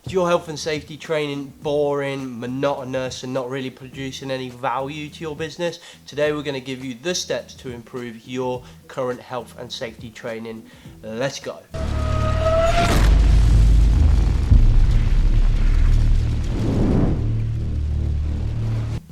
Is your health and safety training boring, monotonous, and not really producing any value to your business? Today we're going to give you the steps to improve your current health and safety training. Let's go.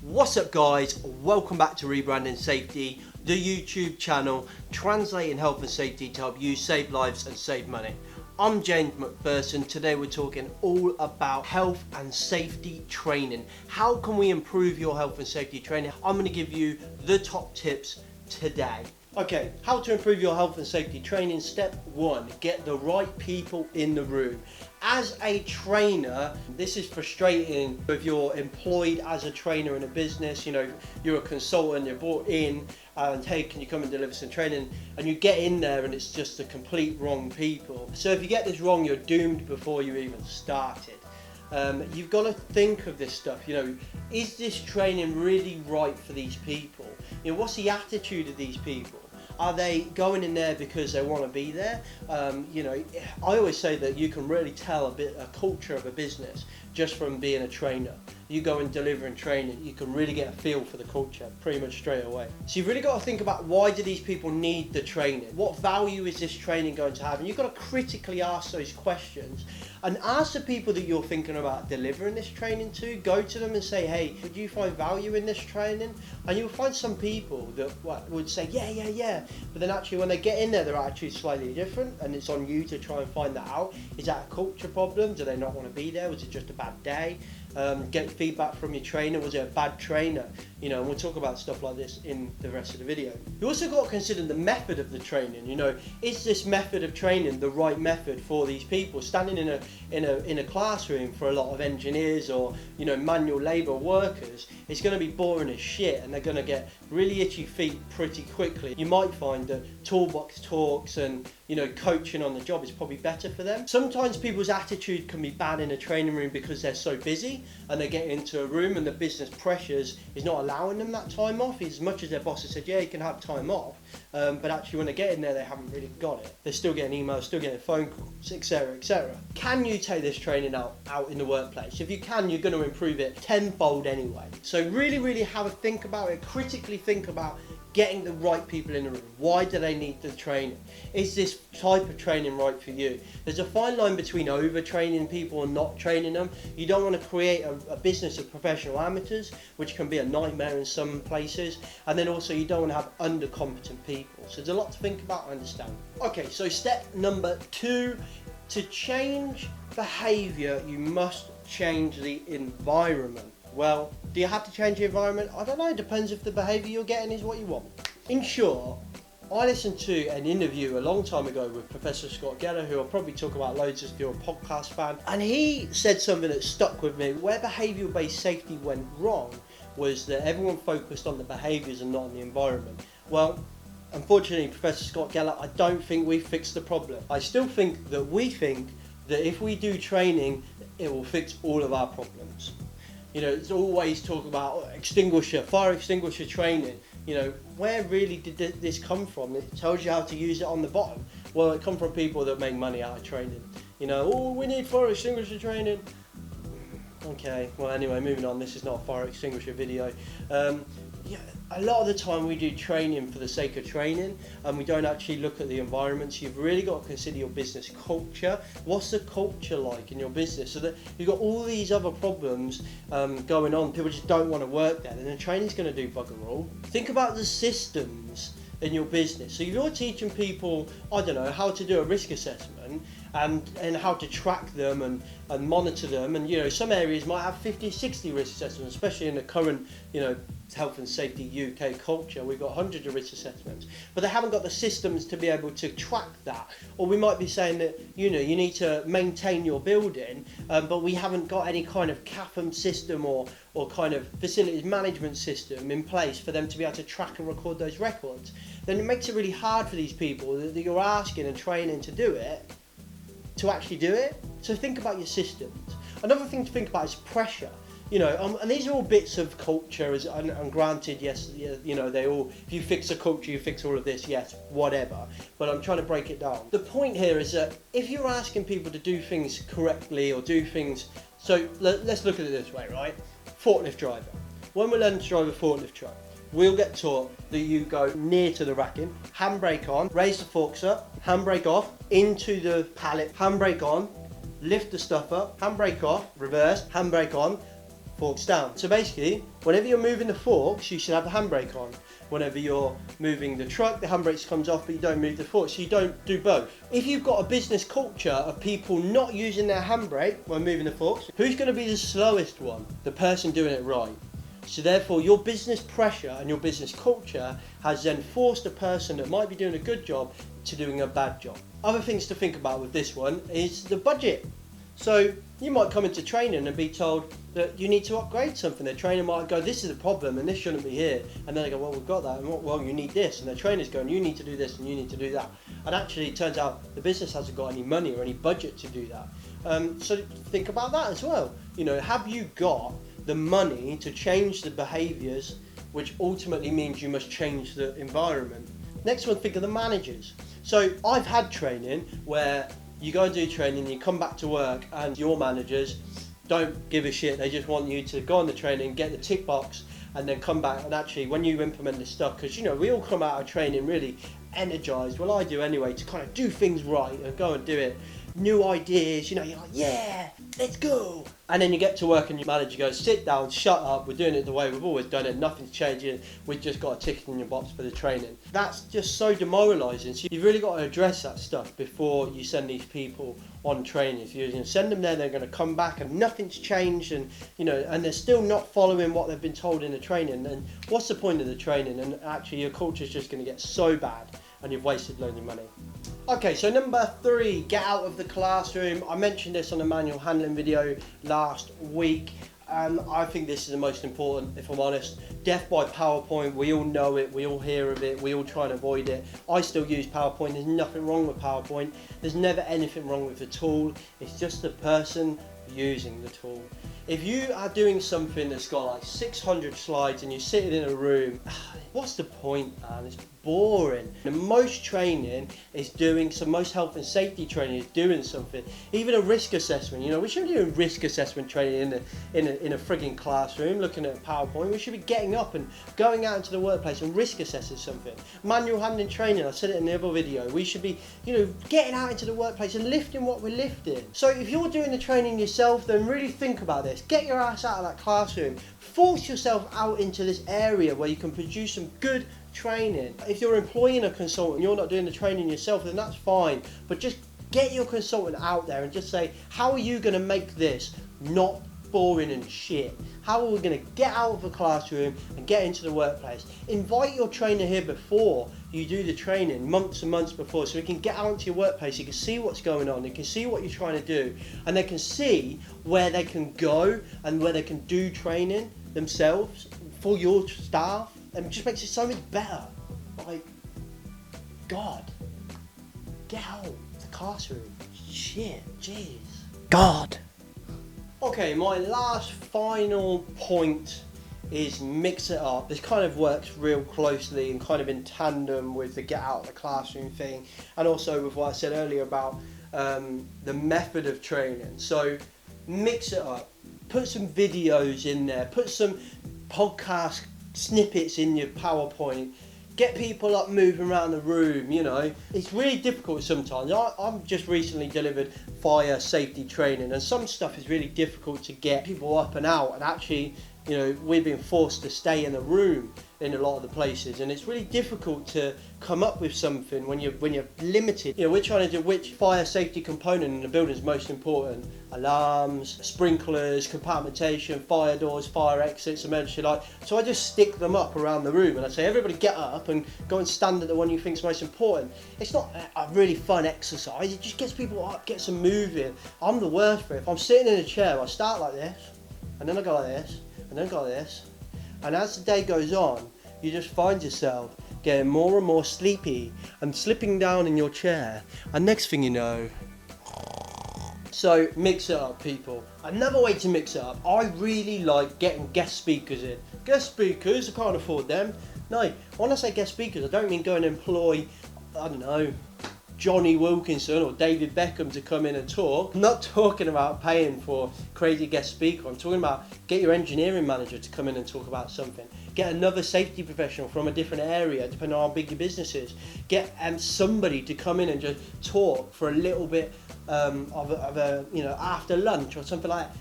What's up guys, welcome back to Rebranding Safety, the YouTube channel translating health and safety to help you save lives and save money. I'm James McPherson. Today we're talking all about health and safety training. How can we improve your health and safety training? I'm going to give you the top tips today. Okay, how to improve your health and safety training. Step one, get the right people in the room. As a trainer, this is frustrating if you're employed as a trainer in a business, you're a consultant, you're brought in and hey, can you come and deliver some training? And you get in there and it's just the complete wrong people. So if you get this wrong, you're doomed before you even started. You've got to think of this stuff, is this training really right for these people? What's the attitude of these people? Are they going in there because they want to be there? I always say that you can really tell a culture of a business just from being a trainer. You go and deliver and training, you can really get a feel for the culture pretty much straight away. So you've really got to think about, why do these people need the training? What value is this training going to have? And you've got to critically ask those questions and ask the people that you're thinking about delivering this training to. Go to them and say, hey, would you find value in this training? And you'll find some people that would say, yeah. But then actually when they get in there, their attitude's slightly different, and it's on you to try and find that out. Is that a culture problem? Do they not want to be there? Was it just a bad day? Get feedback from your trainer. Was it a bad trainer? And we'll talk about stuff like this in the rest of the video. You also got to consider the method of the training. Is this method of training the right method for these people? Standing in a classroom for a lot of engineers or manual labour workers, it's going to be boring as shit, and they're going to get really itchy feet pretty quickly. You might find that Toolbox talks and coaching on the job is probably better for them. Sometimes people's attitude can be bad in a training room because they're so busy and they get into a room and the business pressures is not allowing them that time off. As much as their boss has said, yeah, you can have time off, but actually when they get in there, they haven't really got it. They're still getting emails, still getting phone calls, etc., etc. Can you take this training out in the workplace? If you can, you're going to improve it tenfold anyway. So really have a think about it, critically think about getting the right people in the room. Why do they need the training? Is this type of training right for you? There's a fine line between overtraining people and not training them. You don't want to create a business of professional amateurs, which can be a nightmare in some places. And then also you don't want to have undercompetent people. So there's a lot to think about, I understand. Okay, so step number 2, to change behavior, you must change the environment. Well, do you have to change the environment? I don't know, it depends if the behaviour you're getting is what you want. In short, I listened to an interview a long time ago with Professor Scott Geller, who I'll probably talk about loads if you're a podcast fan, and he said something that stuck with me. Where behavioural-based safety went wrong was that everyone focused on the behaviours and not on the environment. Well, unfortunately, Professor Scott Geller, I don't think we fixed the problem. I still think that we think that if we do training, it will fix all of our problems. It's always talk about fire extinguisher training. Where really did this come from? It tells you how to use it on the bottom. Well, it comes from people that make money out of training. Oh, we need fire extinguisher training. Okay, well anyway, moving on. This is not a fire extinguisher video. A lot of the time we do training for the sake of training, and we don't actually look at the environment. So you've really got to consider your business culture. What's the culture like in your business? So that you've got all these other problems going on. People just don't want to work there. Then the training's going to do bugger all. Think about the systems in your business. So if you're teaching people, I don't know, how to do a risk assessment and how to track them and monitor them, and some areas might have 50, 60 risk assessments, especially in the current health and safety UK culture. We've got hundreds of risk assessments, but they haven't got the systems to be able to track that. Or we might be saying that you need to maintain your building, but we haven't got any kind of CAFM system or kind of facilities management system in place for them to be able to track and record those records. Then it makes it really hard for these people that you're asking and training to do it, to actually do it. So think about your systems. Another thing to think about is pressure. And these are all bits of culture, and granted, yes, they all, if you fix a culture, you fix all of this, yes, whatever, but I'm trying to break it down. The point here is that if you're asking people to do things correctly or do things, so let's look at it this way, right? Forklift driver. When we learn to drive a forklift truck, we'll get taught that you go near to the racking, handbrake on, raise the forks up, handbrake off, into the pallet, handbrake on, lift the stuff up, handbrake off, reverse, handbrake on, forks down. So basically, whenever you're moving the forks, you should have the handbrake on. Whenever you're moving the truck, the handbrake comes off, but you don't move the forks, so you don't do both. If you've got a business culture of people not using their handbrake when moving the forks, who's going to be the slowest one? The person doing it right. So therefore, your business pressure and your business culture has then forced a person that might be doing a good job to doing a bad job. Other things to think about with this one is the budget. So you might come into training and be told that you need to upgrade something. The trainer might go, this is a problem and this shouldn't be here. And then they go, well, we've got that. And well, you need this. And the trainer's going, you need to do this and you need to do that. And actually it turns out the business hasn't got any money or any budget to do that. So think about that as well. Have you got the money to change the behaviours, which ultimately means you must change the environment? Next one, think of the managers. So I've had training where you go and do training, you come back to work and your managers don't give a shit. They just want you to go on the training, get the tick box, and then come back. And actually, when you implement this stuff, because we all come out of training really energized, well I do anyway, to kind of do things right and go and do it. New ideas, you're like, yeah, let's go. And then you get to work and your manager goes, sit down, shut up, we're doing it the way we've always done it, nothing's changing, we've just got a ticket in your box for the training. That's just so demoralising. So you've really got to address that stuff before you send these people on training. If you're going to send them there, they're going to come back and nothing's changed, and and they're still not following what they've been told in the training. And what's the point of the training? And actually your culture's just going to get so bad and you've wasted loads of money. Okay, so number 3, get out of the classroom. I mentioned this on a manual handling video last week. I think this is the most important, if I'm honest. Death by PowerPoint, we all know it, we all hear of it, we all try and avoid it. I still use PowerPoint, there's nothing wrong with PowerPoint. There's never anything wrong with the tool, it's just the person using the tool. If you are doing something that's got like 600 slides and you're sitting in a room, what's the point, man? It's boring. And most training is most health and safety training is doing something. Even a risk assessment, we shouldn't be doing risk assessment training in a frigging classroom looking at a PowerPoint. We should be getting up and going out into the workplace and risk assessing something. Manual handling training, I said it in the other video, we should be getting out into the workplace and lifting what we're lifting. So if you're doing the training yourself, then really think about this. Get your ass out of that classroom. Force yourself out into this area where you can produce some good training. If you're employing a consultant, you're not doing the training yourself, then that's fine. But just get your consultant out there and just say, how are you going to make this not boring and shit? How are we going to get out of the classroom and get into the workplace? Invite your trainer here before you do the training, months and months before, so we can get out into your workplace. You can see what's going on, they can see what you're trying to do, and they can see where they can go and where they can do training themselves for your staff, and it just makes it so much better. Like, God, get out of the classroom. Shit, jeez. God. Okay, my last final point is mix it up. This kind of works real closely and kind of in tandem with the get out of the classroom thing, and also with what I said earlier about the method of training. So mix it up. Put some videos in there. Put some podcast snippets in your PowerPoint. Get people up moving around the room, It's really difficult sometimes. I've just recently delivered fire safety training, and some stuff is really difficult to get people up and out, and actually, we've been forced to stay in a room in a lot of the places, and it's really difficult to come up with something when you're limited. We're trying to do which fire safety component in the building is most important. Alarms, sprinklers, compartmentation, fire doors, fire exits, emergency light. So I just stick them up around the room and I say, everybody get up and go and stand at the one you think is most important. It's not a really fun exercise, it just gets people up, gets them moving. I'm the worst for it. If I'm sitting in a chair, I start like this, and then I go like this, and then I go like this. And as the day goes on, you just find yourself getting more and more sleepy and slipping down in your chair. And next thing you know, So mix it up, people. Another way to mix it up, I really like getting guest speakers in. Guest speakers, I can't afford them. No, when I say guest speakers, I don't mean go and employ, I don't know, Johnny Wilkinson or David Beckham to come in and talk. I'm not talking about paying for crazy guest speaker. I'm talking about get your engineering manager to come in and talk about something. Get another safety professional from a different area, depending on how big your business is. Get somebody to come in and just talk for a little bit of a after lunch or something like that.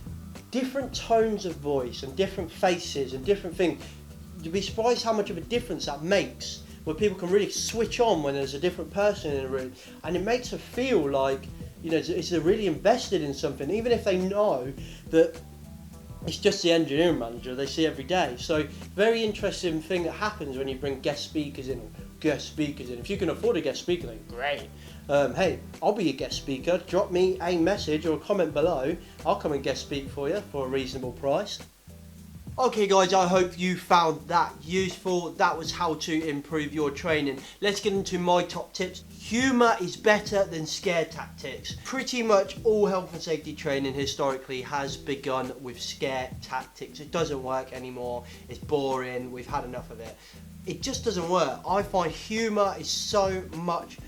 Different tones of voice and different faces and different things. You'd be surprised how much of a difference that makes, where people can really switch on when there's a different person in a room, and it makes them feel like, it's really invested in something, even if they know that it's just the engineering manager they see every day. So very interesting thing that happens when you bring guest speakers in. If you can afford a guest speaker, then great. Hey, I'll be your guest speaker. Drop me a message or a comment below. I'll come and guest speak for you for a reasonable price. Okay guys, I hope you found that useful. That was how to improve your training. Let's get into my top tips. Humour is better than scare tactics. Pretty much all health and safety training historically has begun with scare tactics. It doesn't work anymore. It's boring. We've had enough of it. It just doesn't work. I find humour is so much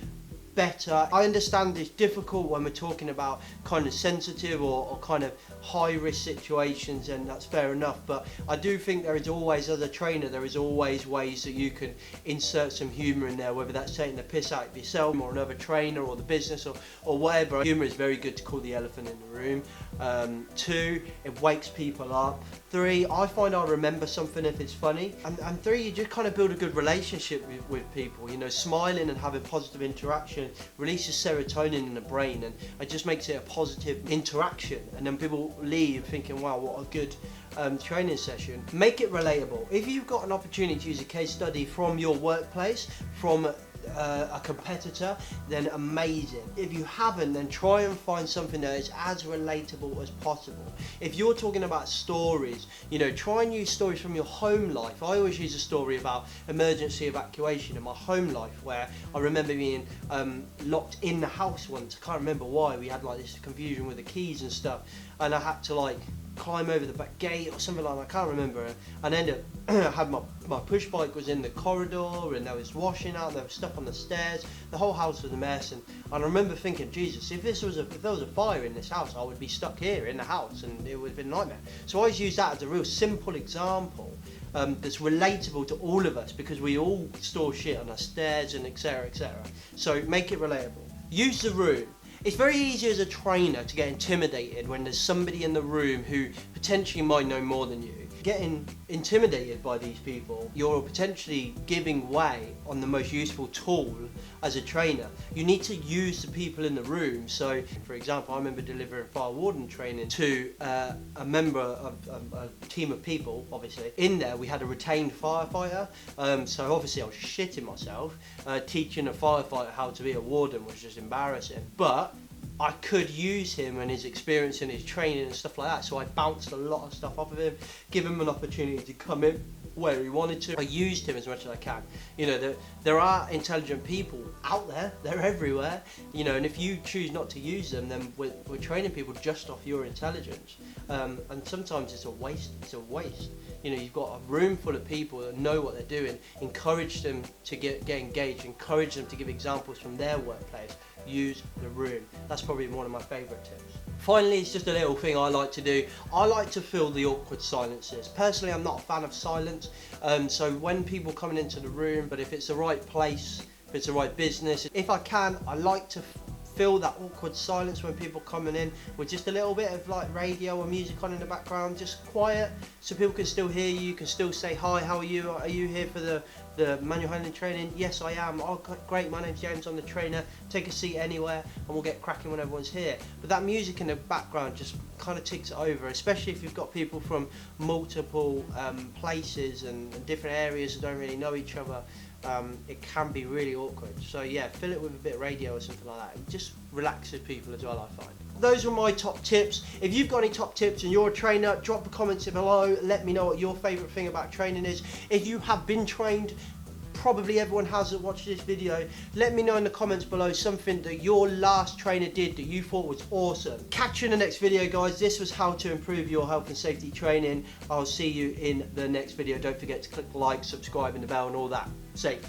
better. I understand it's difficult when we're talking about kind of sensitive or kind of high risk situations, and that's fair enough, but I do think there is always, as a trainer, there is always ways that you can insert some humour in there, whether that's taking the piss out of yourself or another trainer or the business or whatever. Humour is very good to call the elephant in the room. 2, it wakes people up. 3, I find I remember something if it's funny. And 3, you just kind of build a good relationship with people. Smiling and having positive interaction releases serotonin in the brain, and it just makes it a positive interaction. And then people leave thinking, wow, what a good training session. Make it relatable. If you've got an opportunity to use a case study from your workplace, from a competitor, then amazing. If you haven't, then try and find something that is as relatable as possible. If you're talking about stories, try and use stories from your home life. I always use a story about emergency evacuation in my home life, where I remember being locked in the house once. I can't remember why. We had like this confusion with the keys and stuff, and I had to climb over the back gate or something like that. I can't remember. And then I had my push bike was in the corridor, and there was washing out, there was stuff on the stairs. The whole house was a mess, and I remember thinking, Jesus, if there was a fire in this house, I would be stuck here in the house, and it would have been a nightmare. So I always use that as a real simple example that's relatable to all of us, because we all store shit on our stairs and etc. etc. So make it relatable. Use the room. It's very easy as a trainer to get intimidated when there's somebody in the room who potentially might know more than you. Getting intimidated by these people, you're potentially giving way on the most useful tool as a trainer. You need to use the people in the room. So, for example, I remember delivering fire warden training to a member of a team of people, obviously. In there, we had a retained firefighter. So obviously I was shitting myself. Teaching a firefighter how to be a warden was just embarrassing. But I could use him and his experience and his training and stuff like that, so I bounced a lot of stuff off of him, give him an opportunity to come in where he wanted to. I used him as much as I can. There are intelligent people out there, they're everywhere, and if you choose not to use them, then we're training people just off your intelligence, and sometimes it's a waste. You've got a room full of people that know what they're doing. Encourage them to get engaged, encourage them to give examples from their workplace. Use the room. That's probably one of my favourite tips. Finally, it's just a little thing I like to do. I like to fill the awkward silences. Personally, I'm not a fan of silence, so when people coming into the room, but if it's the right place, if it's the right business, if I can, I like to fill that awkward silence when people coming in with just a little bit of radio or music on in the background, just quiet, so people can still hear you, can still say hi, how are you? Are you here for the manual handling training? Yes, I am. Oh, great, my name's James, I'm the trainer. Take a seat anywhere and we'll get cracking when everyone's here. But that music in the background just kind of ticks it over, especially if you've got people from multiple places and different areas that don't really know each other. It can be really awkward. So yeah, fill it with a bit of radio or something like that. It just relaxes people as well, I find. Those are my top tips. If you've got any top tips and you're a trainer, drop the comments below. Let me know what your favourite thing about training is. If you have been trained, probably everyone has that watched this video. Let me know in the comments below something that your last trainer did that you thought was awesome. Catch you in the next video, guys. This was how to improve your health and safety training. I'll see you in the next video. Don't forget to click like, subscribe and the bell and all that. Safe.